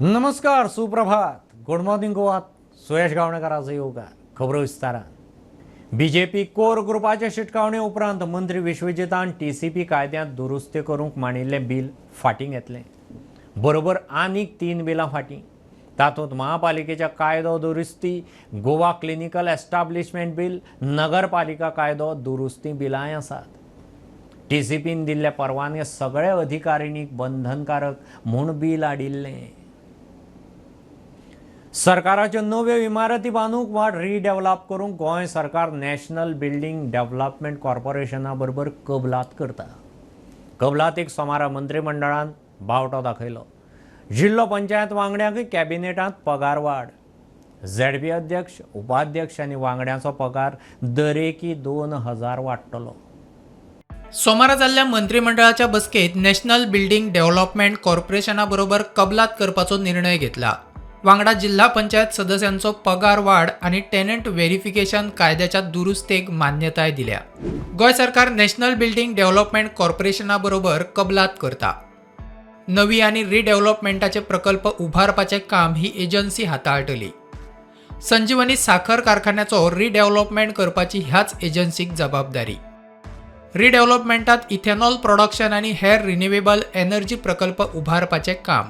नमस्कार, सुप्रभात, good morning Goa. Suyash गावणेकाराचो yoga खबरो विस्तारान. बीजेपी कोर ग्रुपाचे शिटकावणे उपरांत मंत्री विश्वजितान टीसीपी कायद्यांत दुरुस्ती करूंक मांडिल्लें बिल फाटीं घेतलें. बरोबर आनीक 3 बिलां फाटीं. तातूंत महापालिकेच्या कायदो दुरुस्ती, गोवा क्लिनिकल एस्टाब्लिशमेंट बिल, नगरपालिका कायदो दुरुस्ती बिलांय आसात. टीसीपीन दिल्ले परवाने सगळे अधिकारिणीक बंधनकारक म्हूण बिल हाडिल्लें. सरकाराच्यो नव्यो इमारती बांदूंक वा रिडेव्हलप करूंक गोंय सरकार नॅशनल बिल्डिंग डेव्हलपमेंट कॉर्पोरेशना बरोबर कबलात करता. कबलातीक सोमारा मंत्रिमंडळान बावटो दाखयलो. जिल्लो पंचायत वांगड्यांकय कॅबिनेटांत पगार वाड. झेडपी अध्यक्ष, उपाध्यक्ष आनी वांगड्यांचो पगार दरेकी 2000 वाडटलो. सोमारा जाल्ल्या मंत्रिमंडळाच्या बसकेत नॅशनल बिल्डिंग डेव्हलपमेंट कॉर्पोरेशना बरोबर कबलात करपाचो निर्णय घेतला. वांगडा जिल्हा पंचायत सदस्यांचो पगार वाड आणि टेनंट व्हेरिफिकेशन कायद्याच्या दुरुस्तेक मान्यताय दिल्या. गोंय सरकार नॅशनल बिल्डिंग डेव्हलपमेंट कॉर्पोरेशना बरोबर कबलात करता. नवी आणि रिडेव्हलपमेंटाचे प्रकल्प उभारपाचे काम ही एजन्सी हाताळटली. संजीवनी साखर कारखान्याचो रिडेव्हलपमेंट करपाची ह्याच एजन्सीक जबाबदारी. रिडेव्हलपमेंटात इथेनॉल प्रोडक्शन आणि हेर रिन्युएबल एनर्जी प्रकल्प उभारपाचे काम.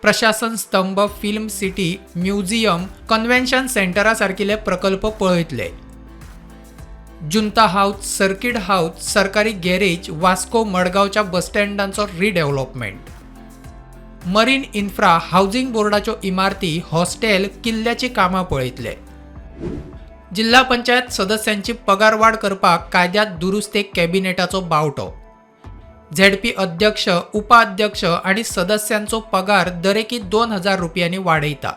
प्रशासन स्तंभ, फिल्म सिटी, म्युझियम, कन्व्हेन्शन सेंटरा सारकिले प्रकल्प पळयतले. जुंता हाऊस, सर्किट हाऊस, सरकारी गॅरेज, वास्को मडगावच्या बसस्टँडांचो रिडेव्हलपमेंट. मरीन इन्फ्रा, हाऊसिंग बोर्डाच्यो इमारती, हॉस्टेल, किल्ल्याची कामां पळयतले. जिल्हा पंचायत सदस्यांची पगारवाढ करपाक कायद्यात दुरुस्तेक कॅबिनेटाचो बावटो. झेडपी अध्यक्ष, उपाध्यक्ष आणि सदस्यांचो पगार दरेकी 2000 रुपयांनी वाडयता.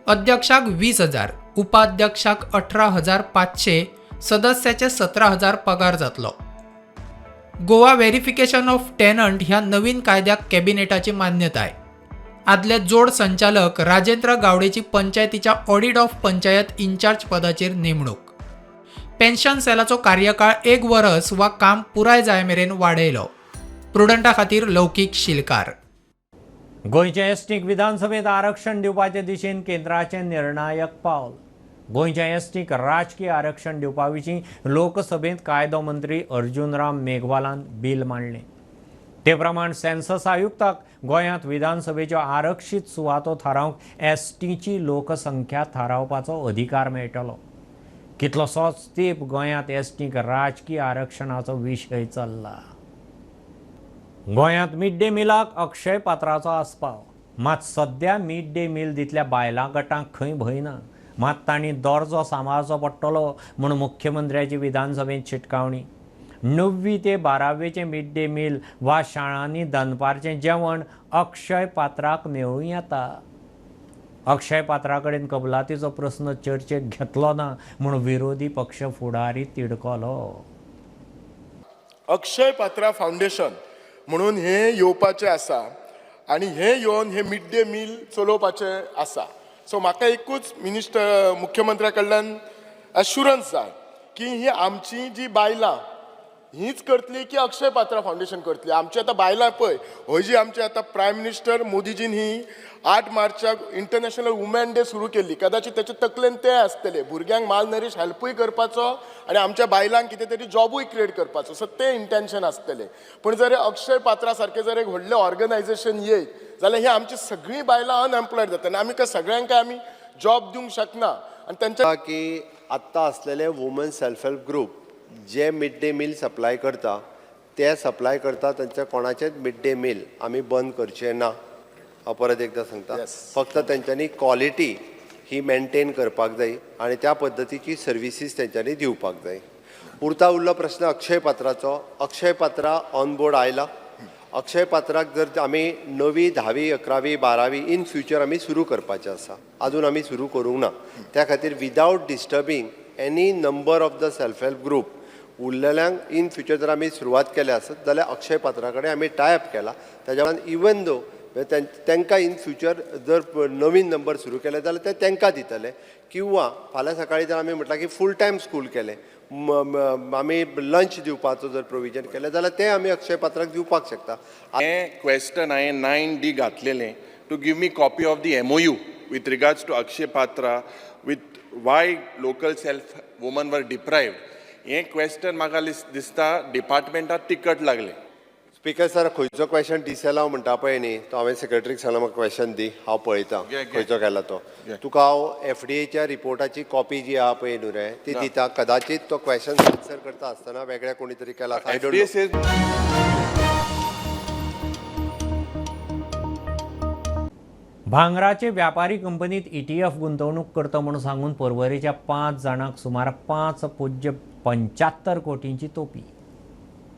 अध्यक्षाक 20,000, उपाध्यक्षाक 18,500, सदस्याचे 17,000 पगार जातलो. गोवा व्हेरिफिकेशन ऑफ टेनंट ह्या नवीन कायद्याक कॅबिनेटाची मान्यताय. आदले जोड संचालक राजेंद्र गावडेची पंचायतीच्या ऑडिट ऑफ पंचायत इन्चार्ज पदाचेर नेमणूक. पेन्शन सेलाचो कार्यकाळ 1 वर्स वा काम पुराय जाय मेरेन वाडयलो. प्रुडंटा खातीर लौकीक शिलकार. गोंयच्या एसटीक विधानसभेत आरक्षण दिवपाचे दिशेन केंद्राचें निर्णायक पावल. गोंयच्या एसटीक राजकीय आरक्षण दिवपा विशीं लोकसभेंत कायदो मंत्री अर्जुनराम मेघवालान बिल मांडलें. ते प्रमाण सेन्सस आयुक्ताक गोंयांत विधानसभेच्यो आरक्षीत सुवातो थारावंक एसटीची लोकसंख्या थारावपाचो अधिकार मेळटलो. कितलोसोच तेंप गोंयांत एसटीक राजकीय आरक्षणाचो विशय चल्ला. गोंयांत मिड डे मिलाक अक्षय पात्राचो आस्पाव. मात सध्या मिड डे मील दितल्या बायलां गटांक खंय भंय ना. मात तांणी दर्जो सांबाळचो पडटलो म्हूण मुख्यमंत्र्याची विधानसभेंत शिटकावणी. 9वी ते 12वेचें मिड डे मील वा शाळांनी दनपारचें जेवण अक्षय पात्राक मेळूं येता. अक्षय पात्रा कडेन कबलातीचो प्रस्न चर्चेक घेतलो ना म्हूण विरोधी पक्ष फुडारी तिडकलो. अक्षय पात्रा फाउंडेशन म्हणून हे येवपाचें आसा आनी हे येवन हे मिड डे मील चलोवपाचें आसा. सो म्हाका एकूच मुख्यमंत्र्या कडल्यान एश्युरन्स जाय की ही आमची जी बायलां हीच करतली की अक्षय पात्रा फाउंडेशन करतली. आमची आतां बायलां पळय, हो जी आमची आतां प्रायम मिनिस्टर मोदीजीन ही 8 मार्चाक इंटरनॅशनल वुमॅन डे सुरू केल्ली. कदाचित त्याचे तकलेन ते आसतले भुरग्यांक माल नरीश हेल्पूय करपाचो आनी आमच्या बायलांक कितें तरी जॉबूय क्रिएट करपाचो. सो ते इंटेन्शन आसतलें. पूण जर अक्षय पात्रा सारकें जर एक व्हडलें ऑर्गनायझेशन येयत जाल्यार ही आमची सगळीं बायलां अनएम्प्लॉयड जाता आनी आमी सगळ्यांक आमी जॉब दिवंक शकना. आनी तांच्या की आत्ता असलेले वुमन सेल्फ हेल्प ग्रुप जे मिड डे मील सप्लाय करता ते सप्लाय करता त्यांचे कोणाचेच मिड डे मील आमी बंद करचे ना. हांव परत एकदा सांगता, फक्त तेंच्यांनी क्वॉलिटी ही मेंटेन करपाक जाय आनी त्या पद्दतीची सर्विसीस तेंच्यांनी दिवपाक जाय. उरता उरलो प्रश्न अक्षय पात्राचो. अक्षय पात्रा ऑन बोर्ड आयला. अक्षय पात्राक जर आमी 9वी, 10वी, 11वी, 12वी इन फ्युचर आमी सुरू करपाचें आसा. आजून आमी सुरू करूंक ना. त्या खातीर विदावट disturbing any number of the self help group उरलेल्यांक इन फ्युचर जर आमी सुरवात केल्या आसत जाल्यार अक्षय पात्रा कडेन आमी टायअप केला. ताज्या इवन दो तांकां इन फ्युचर जर नवीन नंबर सुरू केले जाल्यार ते तांकां दितले. किंवा फाल्यां सकाळीं जर आमी म्हटलां की फूल टायम स्कूल केलें, आमी लंच दिवपाचो जर प्रोविजन केलें जाल्यार तें आमी अक्षय पात्राक दिवपाक शकता. हें क्वेश्चन हांवें 9D घातलेलें to give me copy of the MOU with regards to Akshay Patra, with why local self women were deprived. हे क्वेश्चन म्हाका दिसता डिपार्टमेंटात तिकट लागले. स्पीकर सर खंयचो क्वेश्चन डिसेला म्हणटा पळय न्ही तो हांवें सेक्रेटरीक सांगला म्हाका क्वेश्चन दी हांव पळयतां खंयचो केला तो तुका हांव FDA रिपोर्टाची कॉपी जी आहा पळय न्हू रे ती दिता कदाचित तो क्वेश्चन आन्सर करता आसतना वेगळ्या कोणी तरी केला FDA says भांगराचे व्यापारी कंपनीत ETF गुंतवणूक करता म्हणून सांगून परवरीच्या 5 जाणांक सुमार 5.75 कोटींची तोपी.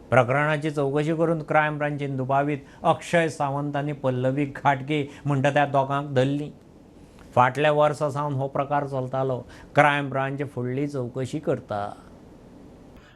प्रकरणाची चौकशी करून क्रायम ब्रांचीन दुबावीत अक्षय सावंत आनी पल्लवी घाटगे म्हणटा त्या दोगांक धरलीं. फाटल्या वर्सा सावन हो प्रकार चलतालो. क्रायम ब्रांच फुडली चौकशी करता.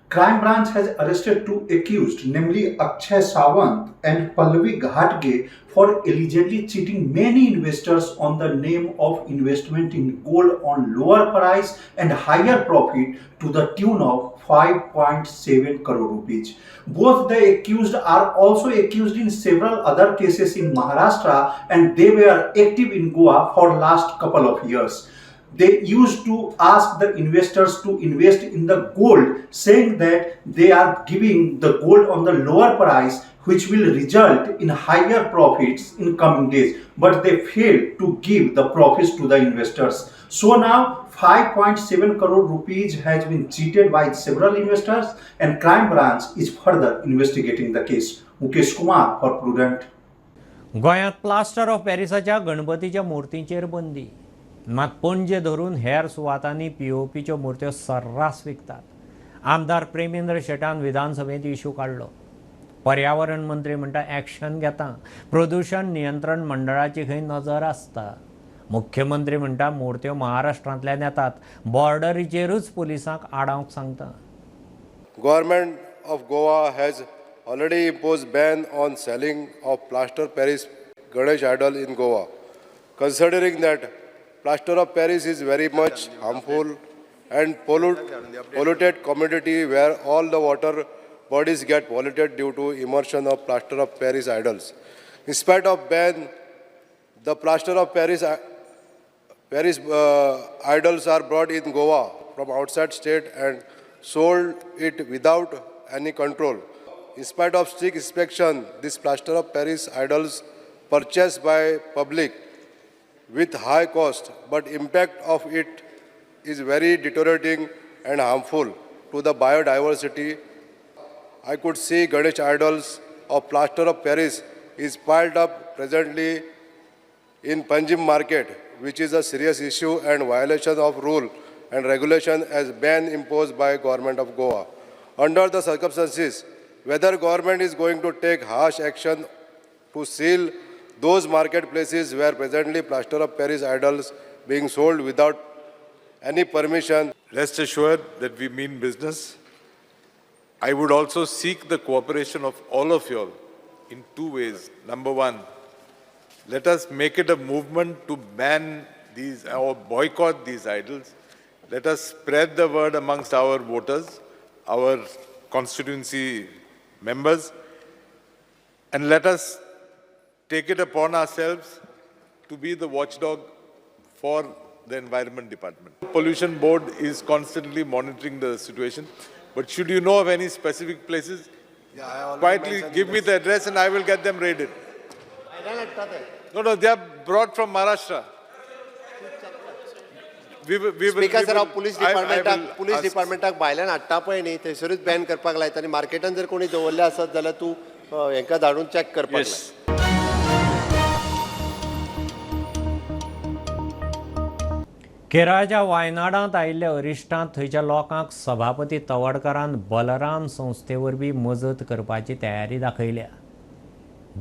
Crime branch has arrested 2 accused, namely Akshay Sawant and Pallavi Ghatge, for allegedly cheating many investors on the name of investment in gold on lower price and higher profit to the tune of 5.7 crore rupees. Both the accused are also accused in several other cases in Maharashtra and they were active in Goa for last couple of years. They used to ask the investors to invest in the gold, saying that they are giving the gold on the lower price, which will result in higher profits in coming days. But they failed to give the profits to the investors. So now 5.7 crore rupees has been cheated by several investors and crime branch is further investigating the case. Mukesh Kumar for Prudent. गोंयांत plaster of पॅरिसाच्या गणपतीच्या मुर्तींचेर बंदी. मात पणजे धरून हेर सुवातांनी POPच्यो मुर्त्यो सर्रास विकतात. आमदार प्रेमेंद्र शेटान विधानसभेत इश्यू काडलो. पर्यावरण मंत्री म्हणटा एक्शन घेता. प्रदूषण नियंत्रण मंडळाची खंय नजर आसता. मुख्यमंत्री म्हणटा मुर्त्यो महाराष्ट्रांतल्यान येतात. बॉर्डरीचेरूच पुलिसांक आडावंक सांगता. Government of Goa has already imposed ban on selling of plaster Paris Ganesh idol in Goa. Considering that plaster of Paris is very much harmful and polluted commodity where all the water bodies get polluted due to immersion of plaster of Paris idols. In spite of ban, the plaster of Paris idols are brought in Goa from outside state and sold it without any control. In spite of strict inspection, this plaster of Paris idols purchased by public with high cost, but impact of it is very deteriorating and harmful to the biodiversity. I could see Ganesh idols of plaster of Paris is piled up presently in Panjim market, which is a serious issue and violation of rule and regulation as ban imposed by government of Goa. Under the circumstances, whether government is going to take harsh action to seal those marketplaces where presently plaster of Paris idols being sold without any permission. Rest assured that we mean business. I would also seek the cooperation of all of you all in 2 ways. Number one, let us make it a movement to ban these or boycott these idols. Let us spread the word amongst our voters, our constituency members, and let us take it upon ourselves to be the watchdog for the Environment Department. Pollution Board is constantly monitoring the situation, but should you know of any specific places, quietly give me the address and I will get them raided. No, they are brought from Maharashtra. Speaker sir हांव police डिपार्टमेंटाक भायल्यान हाडटा पळय न्ही थंयसरूच ban करपाक लायता आनी मार्केटान जर कोणी दवरले आसत जाल्यार तूं हेंका धाडून चॅक करपाक लाय. केरळाच्या वायनाडांत आयिल्ल्या अरिश्टांत थंयच्या लोकांक सभापती तवडकरान बलराम संस्थे वरवीं मजत करपाची तयारी दाखयल्या.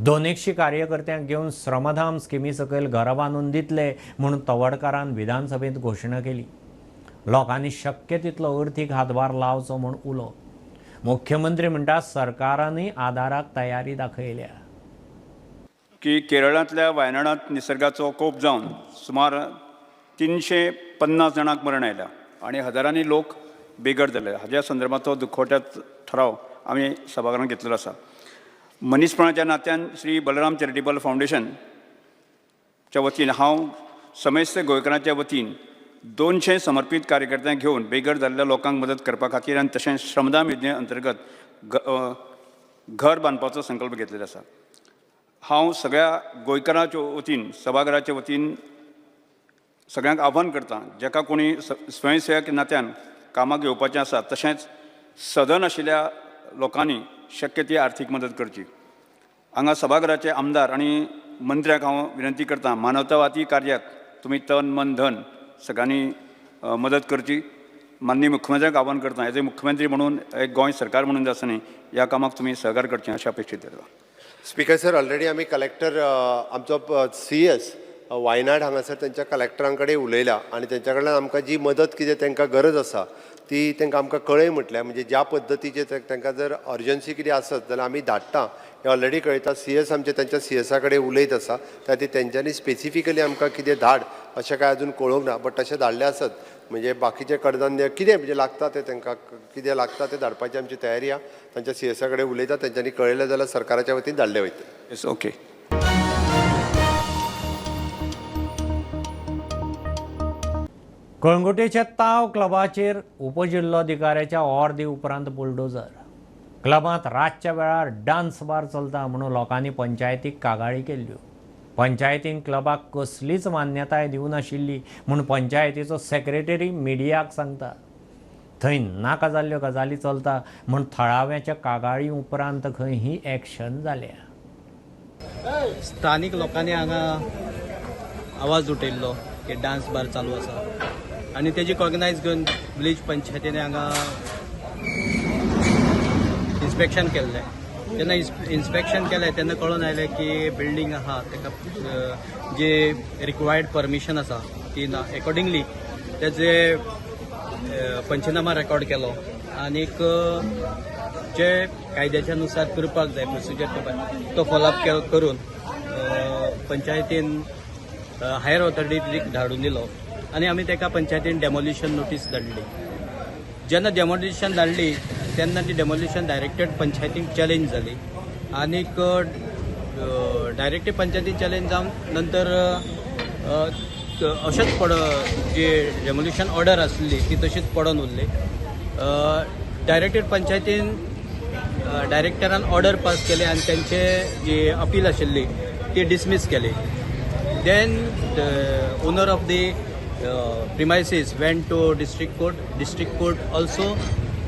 200 कार्यकर्त्यांक घेवन श्रमधाम स्किमी सकयल घरां बांदून दितले म्हणून तवडकरान विधानसभेत घोशणा केली. लोकांनी शक्य तितलो अर्थीक हातभार लावचो म्हूण उलो. मुख्यमंत्री म्हणटा सरकारानूय आदाराक तयारी दाखयल्या. की केरळांतल्या वायनाडांत निसर्गाचो कोप जावन सुमार 350 जाणांक मरण आयल्या आनी हजारांनी लोक बेघर जाले. हाज्या संदर्भाचो दुखवट्यात ठराव आमी सभाघरांत घेतलेलो आसा. मनीसपणाच्या नात्यान श्री बलराम चॅरिटेबल फावंडेशन च्या वतीन हांव समेस्त गोंयकारांच्या वतीन 200 समर्पीत कार्यकर्त्यांक घेवन बेगर जाल्ल्या लोकांक मदत करपा खातीर आनी तशेंच श्रमदान योजने अंतर्गत घर बांदपाचो संकल्प घेतलेलो आसा. हांव सगळ्या गोंयकारांच्या वतीन सभाघराच्या वतीन सगळ्यांक आव्हान करता, जेका कोणी स्वयंसेवक नात्यान कामाक येवपाचें आसा तशेंच सदन आशिल्ल्या लोकांनी शक्य ती आर्थीक मदत करची. हांगा सभाघराचे आमदार आनी मंत्र्यांक हांव विनंती करता, मानवतावादी कार्याक तुमी तन मन धन सगळ्यांनी मदत करची. माननीय मुख्यमंत्र्यांक आव्हान करता, एज ए मुख्यमंत्री म्हणून एक गोंय सरकार म्हणून जे आसा न्ही, ह्या कामाक तुमी सहकार्य करचें अशें अपेक्षीत करता. स्पीकर सर, ऑलरेडी आमी कलेक्टर आमचो CS वायनाड हांगासर तेंच्या कलेक्टरां कडेन उलयला आनी तेंच्या कडल्यान आमकां जी मदत कितें तांकां गरज आसा ती तांकां आमकां कळय म्हटल्या, म्हणजे ज्या पद्दतीचे तांकां जर अर्जन्सी कितें आसत जाल्यार आमी धाडटा हें ऑलरेडी कळयता. CS आमचे तेंच्या CSा कडेन उलयत आसा, त्या खातीर तेंच्यांनी स्पेसिफिकली आमकां कितें धाड अशें कांय अजून कळोवंक ना, बट तशें धाडलें आसत. म्हणजे बाकीचे कडधान्य कितें म्हणजे लागता तें तांकां कितें लागता तें धाडपाची आमची तयारी आहा. तांच्या CSा कडेन उलयता, तेंच्यांनी कळयलें जाल्यार सरकाराच्या वतीन धाडलें वयता. Yes, okay. कळंगुटेच्या ताव क्लबाचेर उपजिल्लोधिकाऱ्याच्या ऑर्दी उपरांत बुलडोजर. क्लबांत रातच्या वेळार डान्स बार चलता म्हणून लोकांनी पंचायतीक कागाळी केल्ल्यो. पंचायतीन क्लबाक कसलीच मान्यताय दिवं नाशिल्ली म्हूण पंचायतीचो सेक्रेटरी मिडियाक सांगता. थंय नाका जाल्ल्यो गजाली चलता म्हूण थळाव्याच्या कागाळी उपरांत खंय ही एक्शन जाल्या. स्थानीक लोकांनी हांगा आवाज उठयल्लो की डान्स बार चालू आसा आनी तेजी कॉग्नायज घेवन विलेज पंचायतीने हांगा इन्स्पेक्शन केल्लें. जेन्ना इन्स्पेक्शन केलें तेन्ना कळून आयलें की बिल्डींग आहा ताका जे रिक्वायर्ड परमिशन आसा ती ना. एकॉर्डिंगली तेजे पंचनामा रेकॉर्ड केलो आनीक जे कायद्याच्या नुसार करपाक जाय प्रोसिजर करपाक तो फॉलोअप करून पंचायतीन हायर ऑथॉरिटीक धाडून दिलो आनी आमी ताका पंचायतीन डेमोलिशन नोटीस धाडली. जेन्ना डेमोलिशन धाडली तेन्ना ती डेमोलिशन डायरेक्टेड पंचायतीक चॅलेंज जाली आनीक डायरेक्टेड पंचायतीक चॅलेंज जावन नंतर अशेंच जी डेमोलिशन ऑर्डर आसली ती तशीच पडून उरली. डायरेक्टेड पंचायतीन डायरेक्टरान ऑर्डर पास केली आनी तेंचे जी अपील आशिल्ली ती डिसमीस केली. Then owner of the premises went to district court also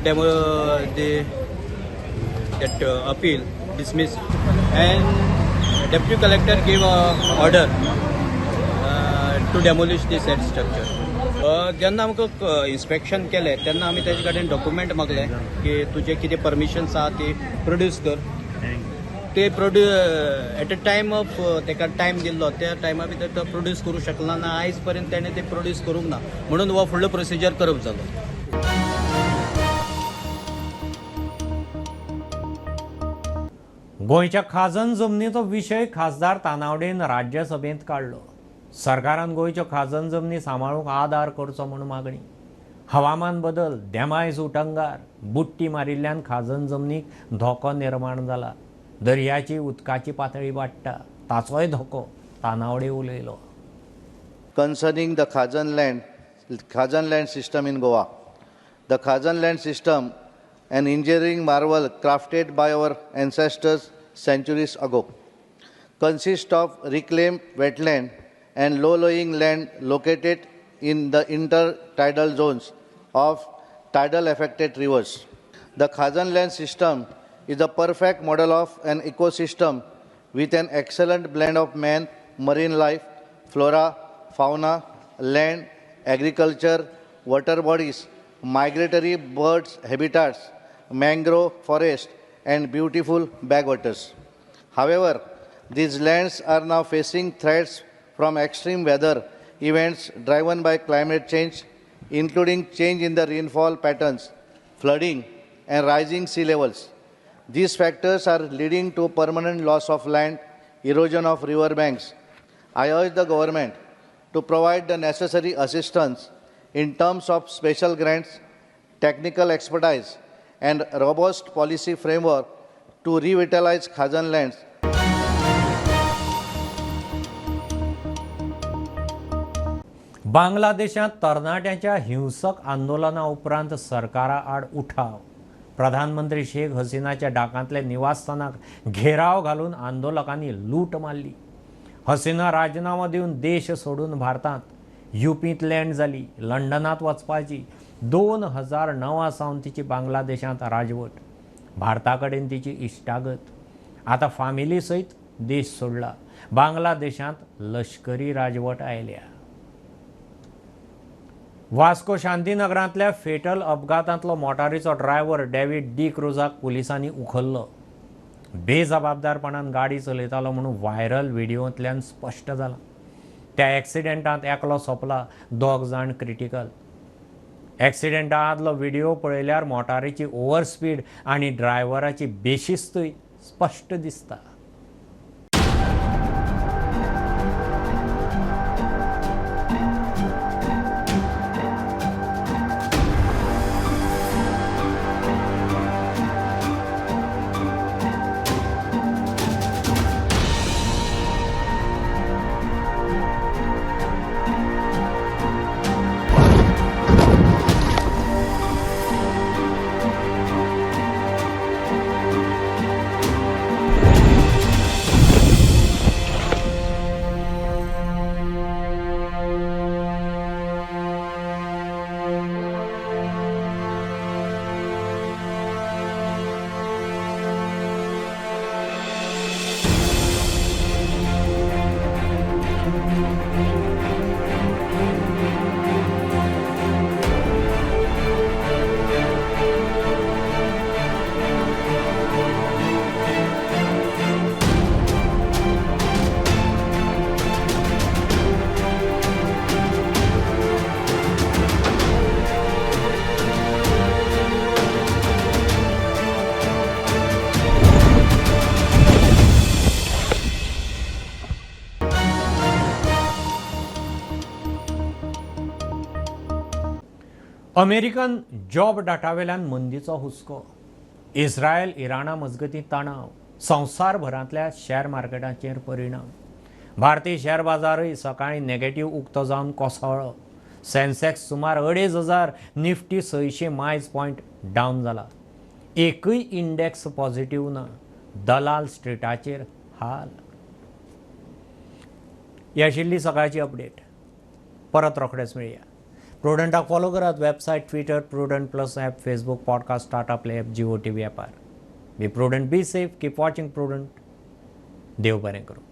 that appeal dismissed and deputy collector gave a order to demolish the said structure. जेन्ना आमकां इन्स्पेक्शन केलें तेन्ना आमी तेजे कडेन डॉक्युमेंट मागले की तुजे कितें परमिशन्स आहा ती प्रोड्यूस कर. ते एट अ टायम ऑफ ताका टायम दिल्लो त्या टायमा भितर तो प्रोड्यूस करूंक शकलो ना. आयज पर्यंत तेणें ते प्रोड्यूस करूंक ना म्हणून हो फुडलो प्रोसिजर करप जालो. गोंयच्या खाजन जमनीचो विशय खासदार तानावडेन राज्यसभेंत काडलो. सरकारान गोंयच्यो खाजन जमनी सांबाळूंक आदार करचो म्हूण मागणी. हवामान बदल, धेमायज उटंगार, बुट्टी मारिल्ल्यान खाजन जमनीक धोको निर्माण जाला. दर्याची उदकाची पातळी वाडटा ताचोय धोको तानावडे उलयलो. Concerning the Khajan land system in Goa. The Khajan land system, an engineering marvel crafted by our ancestors centuries ago, consists of reclaimed wetland and low-lying land located in the intertidal zones of tidal-affected rivers. The Khajan land system is a perfect model of an ecosystem with an excellent blend of man, marine life, flora, fauna, land, agriculture, water bodies, migratory birds habitats, mangrove forest and beautiful backwaters. However, these lands are now facing threats from extreme weather events driven by climate change, including change in the rainfall patterns, flooding and rising sea levels. These factors are leading to permanent loss of land, erosion of river banks. I urge the government to provide the necessary assistance in terms of special grants, technical expertise, and robust policy framework to revitalize Khajan lands. बांगलादेशात तरणाट्यांच्या हिंसक आंदोलना उपरांत सरकारा आड उठाव. प्रधानमंत्री शेख हसीनाच्या डाकांतल्या निवासस्थानाक घेराव घालून आंदोलकांनी लूट मारली. हसीना राजीनामा दिवन देश सोडून भारतांत युपींत लँड जाली. लंडनात वचपाची 2009 सावन तिची बांगलादेशांत राजवट. भारता कडेन तिची इश्टागत. आता फॅमिली सयत देश सोडला. बांगलादेशांत लष्करी राजवट आयल्या. वास्को शांतीनगरांतल्या फेटल अपघातांतलो मोटारीचो ड्रायव्हर डेव्हिड डी क्रुजाक पुलिसांनी उखल्लो. बेजबाबदारपणान गाडी चलयतालो म्हणून व्हायरल व्हिडिओंतल्यान स्पश्ट जालां. त्या एक्सिडेंटांत एकलो सोंपला, 2 जाण क्रिटिकल. एक्सिडेंटा आदलो व्हिडिओ पळयल्यार मोटारीची ओव्हर स्पीड आनी ड्रायव्हराची बेशिस्तूय स्पश्ट दिसता. अमेरिकन जॉब डाटावेल्यान मंदीचो हुस्को. इस्रायल इराणा मजगती तणाव. संवसारभरांतल्या शॅर मार्केटाचेर परिणाम. भारतीय शॅर बाजारय सकाळीं नेगेटिव्ह उक्तो जावन कोसळ्ळो. सेन्सेक्स सुमार 2,500, निफ्टी 600 मायज पॉयंट डावन जाला. एकूय इंडेक्स पॉझिटिव्ह ना. दलाल स्ट्रीटाचेर हाल. ही आशिल्ली सकाळची अपडेट. परत रोखडेच मेळया. प्रुडंटाक फॉलो करात. Website, Twitter, Prudent plus app, Facebook, podcast, Tata play app, Jio TV ॲपार. Be Prudent, be safe, keep watching Prudent. देव बरें करूं.